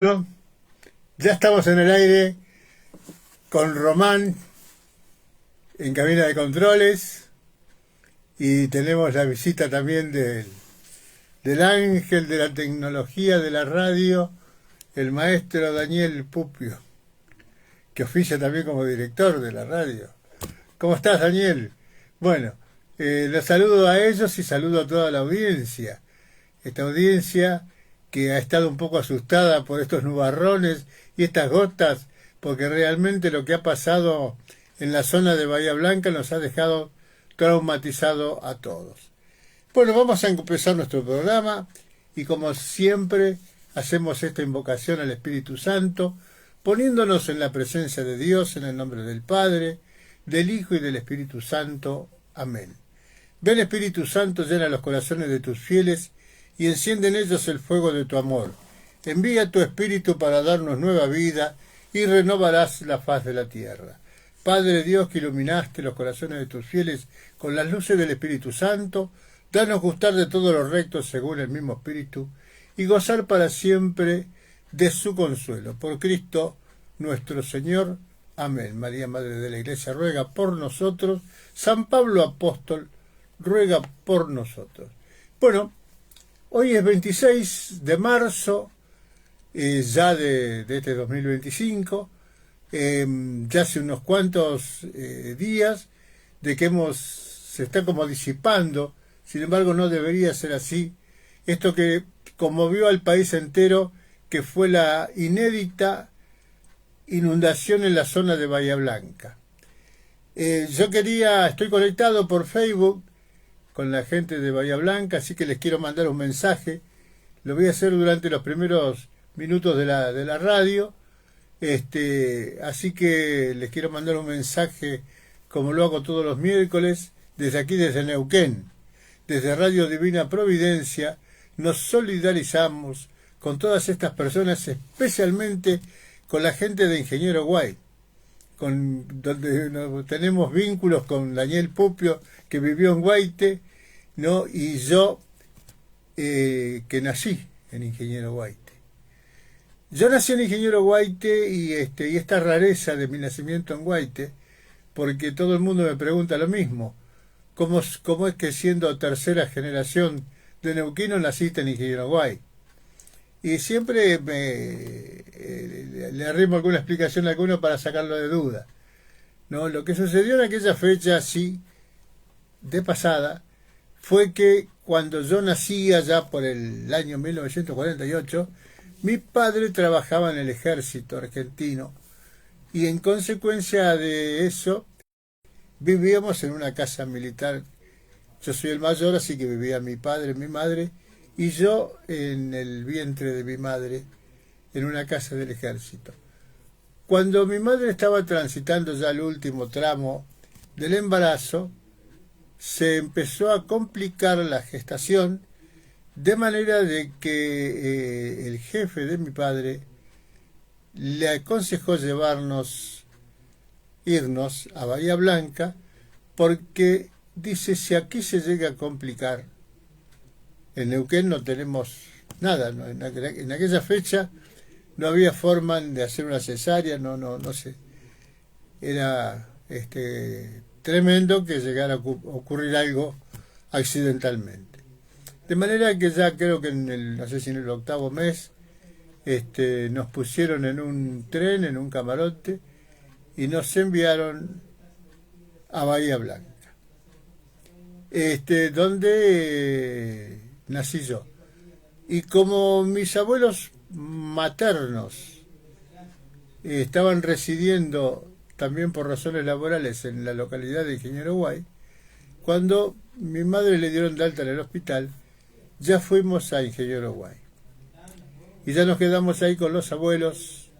Bueno, ya estamos en el aire con Román en cabina de controles y tenemos la visita también del ángel de la tecnología de la radio, el maestro Daniel Pupio, que oficia también como director de la radio. ¿Cómo estás, Daniel? Bueno, los saludo a ellos y saludo a toda la audiencia. Esta audiencia que ha estado un poco asustada por estos nubarrones y estas gotas, porque realmente lo que ha pasado en la zona de Bahía Blanca nos ha dejado traumatizado a todos. Bueno, vamos a empezar nuestro programa y como siempre hacemos esta invocación al Espíritu Santo, poniéndonos en la presencia de Dios en el nombre del Padre, del Hijo y del Espíritu Santo. Amén. Ven, Espíritu Santo, llena los corazones de tus fieles y enciende en ellos el fuego de tu amor. Envía tu Espíritu para darnos nueva vida y renovarás la faz de la tierra. Padre Dios, que iluminaste los corazones de tus fieles con las luces del Espíritu Santo, danos gustar de todo lo recto según el mismo Espíritu y gozar para siempre de su consuelo. Por Cristo nuestro Señor. Amén. María, Madre de la Iglesia, ruega por nosotros. San Pablo Apóstol, ruega por nosotros. Bueno, hoy es 26 de marzo, ya de este 2025, ya hace unos cuantos días de que se está como disipando, sin embargo no debería ser así, esto que conmovió al país entero, que fue la inédita inundación en la zona de Bahía Blanca. Estoy conectado por Facebook con la gente de Bahía Blanca, así que les quiero mandar un mensaje. Lo voy a hacer durante los primeros minutos de la radio. Así que les quiero mandar un mensaje, como lo hago todos los miércoles, desde aquí, desde Neuquén, desde Radio Divina Providencia. Nos solidarizamos con todas estas personas, especialmente con la gente de Ingeniero Guay, donde tenemos vínculos con Daniel Pupio, que vivió en Guaite, ¿no? Y yo, que nací en Ingeniero Guaite. Yo nací en Ingeniero Guaite y esta rareza de mi nacimiento en Guaite, porque todo el mundo me pregunta lo mismo. ¿Cómo es que siendo tercera generación de neuquino naciste en Ingeniero Guay? Y siempre le arrimo alguna explicación a alguno para sacarlo de duda. ¿No? Lo que sucedió en aquella fecha, así, de pasada, fue que cuando yo nací allá por el año 1948, mi padre trabajaba en el ejército argentino y en consecuencia de eso vivíamos en una casa militar. Yo soy el mayor, así que vivía mi padre, mi madre y yo en el vientre de mi madre, en una casa del ejército. Cuando mi madre estaba transitando ya el último tramo del embarazo, se empezó a complicar la gestación, de manera de que el jefe de mi padre le aconsejó irnos a Bahía Blanca, porque dice, si aquí se llega a complicar, en Neuquén no tenemos nada, ¿no? En aquella fecha no había forma de hacer una cesárea, no sé. Era tremendo que llegara a ocurrir algo accidentalmente. De manera que ya creo que no sé si en el 8º mes, nos pusieron en un tren, en un camarote, y nos enviaron a Bahía Blanca, donde nací yo. Y como mis abuelos maternos estaban residiendo también por razones laborales en la localidad de Ingeniero Guay, cuando mi madre le dieron de alta en el hospital, ya fuimos a Ingeniero Guay. Y ya nos quedamos ahí con los abuelos.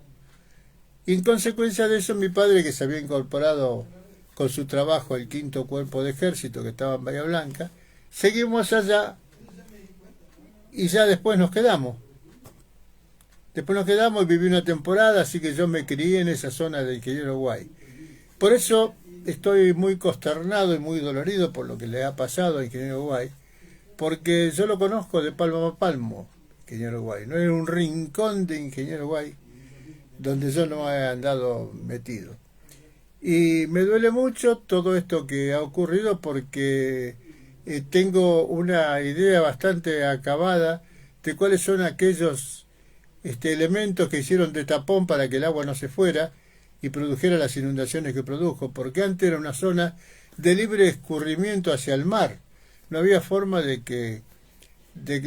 Y en consecuencia de eso, mi padre, que se había incorporado con su trabajo al 5º Cuerpo de Ejército, que estaba en Bahía Blanca, seguimos allá y ya después nos quedamos. Después nos quedamos y viví una temporada, así que yo me crié en esa zona de Ingeniero Guay. Por eso estoy muy consternado y muy dolorido por lo que le ha pasado a Ingeniero Guay, porque yo lo conozco de palmo a palmo. Ingeniero Guay. No era un rincón de Ingeniero Guay donde yo no he andado metido. Y me duele mucho todo esto que ha ocurrido porque tengo una idea bastante acabada de cuáles son aquellos elementos que hicieron de tapón para que el agua no se fuera y produjera las inundaciones que produjo, porque antes era una zona de libre escurrimiento hacia el mar. No había forma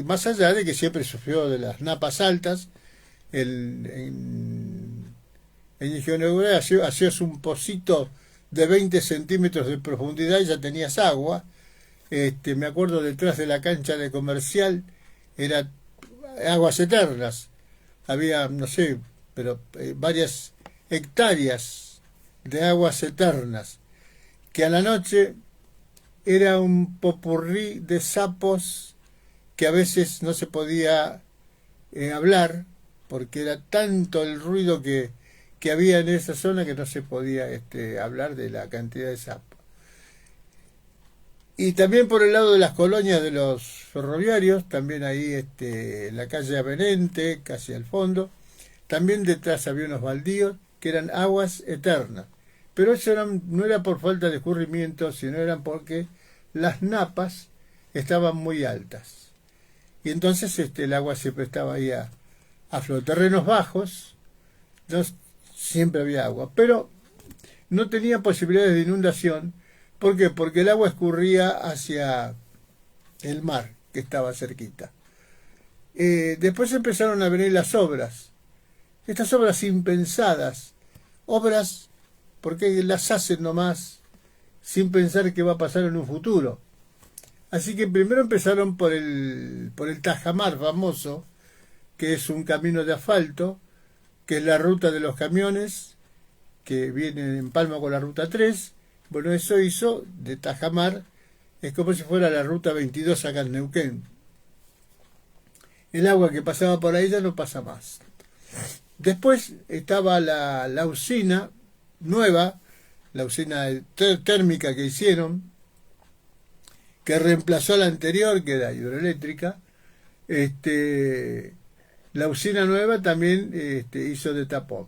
más allá de que siempre sufrió de las napas altas, en Ingeniería hacías un pocito de 20 centímetros de profundidad y ya tenías agua. Me acuerdo detrás de la cancha de Comercial, era aguas eternas. Había, no sé, pero varias hectáreas de aguas eternas, que a la noche era un popurrí de sapos que a veces no se podía hablar, porque era tanto el ruido que había en esa zona que no se podía hablar de la cantidad de sapos. Y también por el lado de las colonias de los ferroviarios, también ahí en la calle Avenente, casi al fondo, también detrás había unos baldíos que eran aguas eternas. Pero eso no era por falta de escurrimiento, sino eran porque las napas estaban muy altas. Y entonces el agua siempre estaba ahí a flor. Terrenos bajos, siempre había agua, pero no tenía posibilidades de inundación. ¿Por qué? Porque el agua escurría hacia el mar, que estaba cerquita. Después empezaron a venir las obras. Estas obras impensadas, obras porque las hacen nomás sin pensar qué va a pasar en un futuro. Así que primero empezaron por el Tajamar famoso, que es un camino de asfalto, que es la ruta de los camiones, que vienen en palma con la ruta 3. Bueno, eso hizo de Tajamar, es como si fuera la ruta 22 acá en Neuquén. El agua que pasaba por ahí ya no pasa más. Después estaba la usina nueva, la usina térmica que hicieron, que reemplazó a la anterior, que era hidroeléctrica. La usina nueva también hizo de tapón.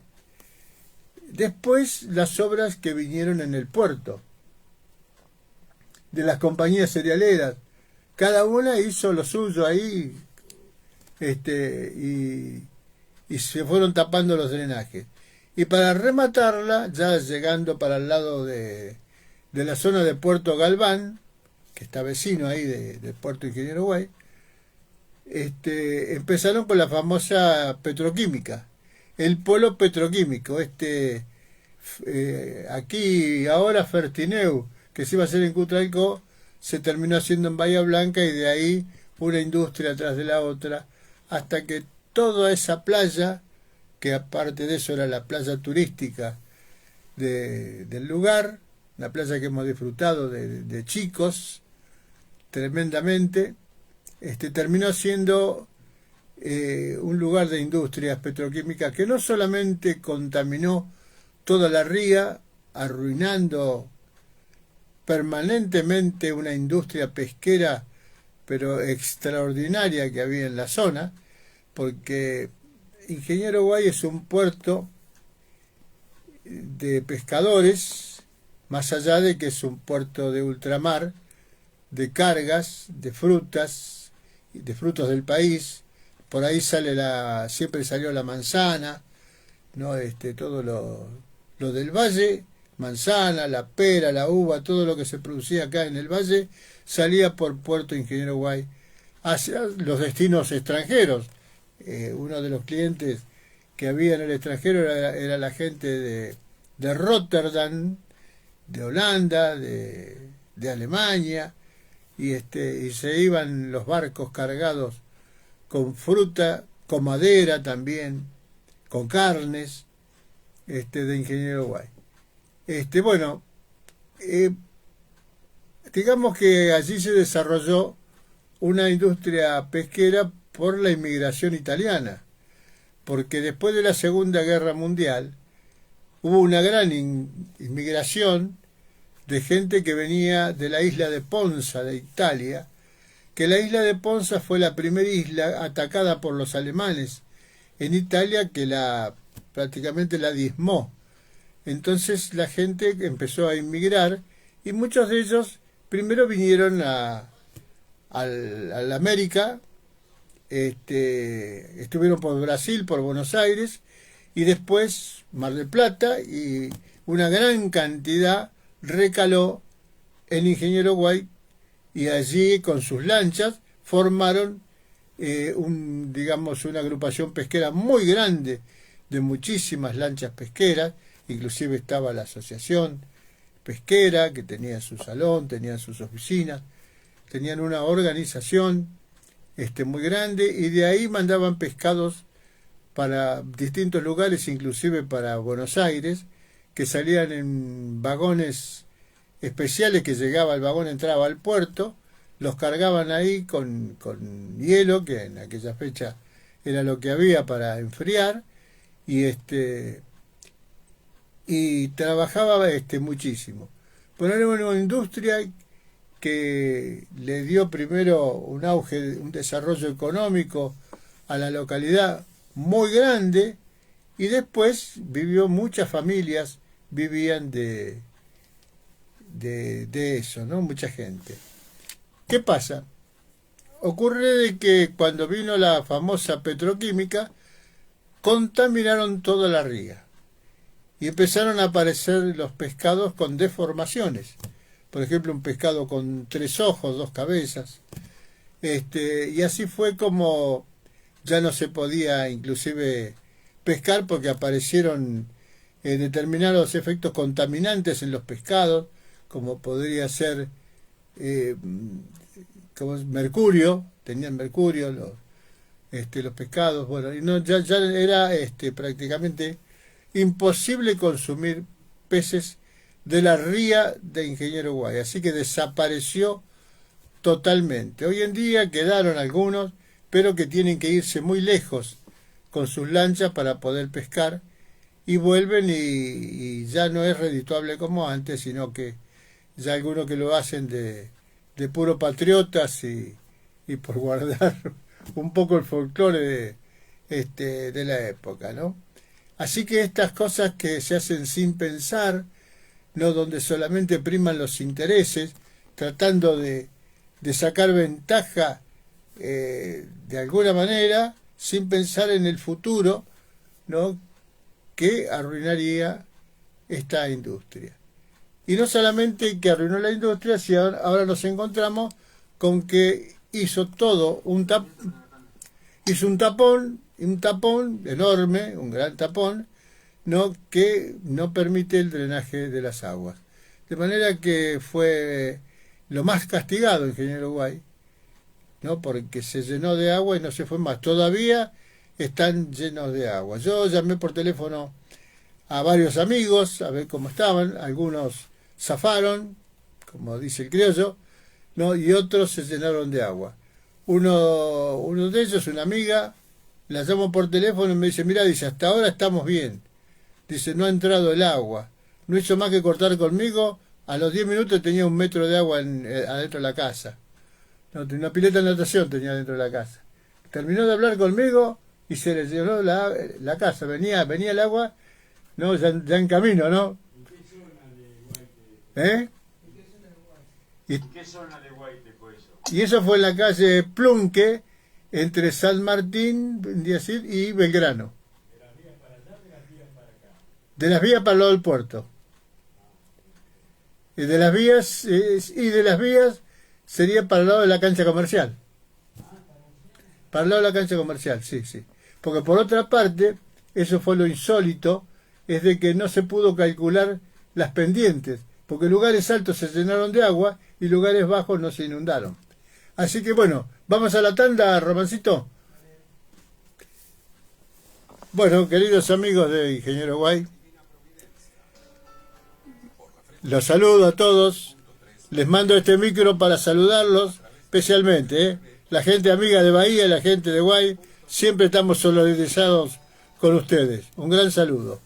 Después las obras que vinieron en el puerto, de las compañías cerealeras, cada una hizo lo suyo ahí, y se fueron tapando los drenajes. Y para rematarla, ya llegando para el lado de la zona de Puerto Galván, que está vecino ahí de Puerto Ingeniero Guay, empezaron con la famosa petroquímica, el polo petroquímico, aquí ahora Fertineu, que se iba a hacer en Cutralcó, se terminó haciendo en Bahía Blanca, y de ahí una industria atrás de la otra, hasta que toda esa playa, que aparte de eso era la playa turística del lugar, una playa que hemos disfrutado de chicos tremendamente, terminó siendo un lugar de industrias petroquímicas que no solamente contaminó toda la ría, arruinando permanentemente una industria pesquera pero extraordinaria que había en la zona, porque Ingeniero Guay es un puerto de pescadores, más allá de que es un puerto de ultramar, de cargas, de frutas, de frutos del país. Por ahí siempre salió la manzana, ¿no? Todo lo del valle, manzana, la pera, la uva, todo lo que se producía acá en el valle, salía por Puerto Ingeniero Guay hacia los destinos extranjeros. Uno de los clientes que había en el extranjero era la gente de Rotterdam, de Holanda, de Alemania, y se iban los barcos cargados con fruta, con madera también, con carnes, de Ingeniero Guay. Bueno, digamos que allí se desarrolló una industria pesquera por la inmigración italiana, porque después de la Segunda Guerra Mundial hubo una gran inmigración de gente que venía de la isla de Ponza, de Italia, que la isla de Ponza fue la primera isla atacada por los alemanes en Italia, que prácticamente la diezmó. Entonces la gente empezó a inmigrar y muchos de ellos primero vinieron a la América, estuvieron por Brasil, por Buenos Aires, y después Mar del Plata, y una gran cantidad recaló en Ingeniero Guay, y allí con sus lanchas formaron una agrupación pesquera muy grande, de muchísimas lanchas pesqueras. Inclusive estaba la asociación pesquera, que tenía su salón, tenían sus oficinas, tenían una organización muy grande, y de ahí mandaban pescados para distintos lugares, inclusive para Buenos Aires, que salían en vagones especiales, que llegaba el vagón, entraba al puerto, los cargaban ahí con hielo, que en aquella fecha era lo que había para enfriar, y trabajaba muchísimo. Pero era una industria que le dio primero un auge, un desarrollo económico a la localidad muy grande, y después muchas familias vivían de eso, ¿no? Mucha gente. ¿Qué pasa? Ocurre de que cuando vino la famosa petroquímica, contaminaron toda la ría y empezaron a aparecer los pescados con deformaciones. Por ejemplo, un pescado con 3 ojos, 2 cabezas. Y así fue como ya no se podía inclusive pescar, porque aparecieron determinados efectos contaminantes en los pescados, como podría ser como mercurio, tenían mercurio los pescados. Bueno, y ya era prácticamente imposible consumir peces de la ría de Ingeniero Guay, así que desapareció totalmente. Hoy en día quedaron algunos, pero que tienen que irse muy lejos con sus lanchas para poder pescar, y vuelven y ya no es redituable como antes, sino que ya algunos que lo hacen de puro patriotas y por guardar un poco el folclore de la época, ¿no? Así que estas cosas que se hacen sin pensar, no, donde solamente priman los intereses, tratando de sacar ventaja de alguna manera, sin pensar en el futuro, ¿no?, que arruinaría esta industria. Y no solamente que arruinó la industria, sino ahora nos encontramos con que hizo todo hizo un tapón enorme, un gran tapón, ¿no?, que no permite el drenaje de las aguas. De manera que fue lo más castigado Ingeniero Guay, ¿no?, porque se llenó de agua y no se fue más. Todavía están llenos de agua. Yo llamé por teléfono a varios amigos a ver cómo estaban. Algunos zafaron, como dice el criollo, ¿no?, y otros se llenaron de agua. Uno de ellos, una amiga, la llamo por teléfono y me dice: mira, dice, hasta ahora estamos bien. Dice, no ha entrado el agua. No hizo más que cortar conmigo. A los 10 minutos tenía 1 metro de agua adentro de la casa. No, una pileta de natación tenía dentro de la casa. Terminó de hablar conmigo y se le llenó la casa. Venía el agua, ¿no?, ya en camino, ¿no? ¿Eh? ¿En qué zona de Guaite fue eso? Y eso fue en la calle Plunque, entre San Martín y Belgrano. ¿De las vías para allá, de las vías para acá? De las vías para el lado del puerto. Y de las vías sería para el lado de la cancha comercial. Para el lado de la cancha comercial, sí. Porque por otra parte, eso fue lo insólito, es de que no se pudo calcular las pendientes, porque lugares altos se llenaron de agua y lugares bajos no se inundaron. Así que bueno, vamos a la tanda, Romancito. Bueno, queridos amigos de Ingeniero Guay, los saludo a todos. Les mando este micro para saludarlos especialmente, la gente amiga de Bahía, la gente de Guay. Siempre estamos solidarizados con ustedes. Un gran saludo.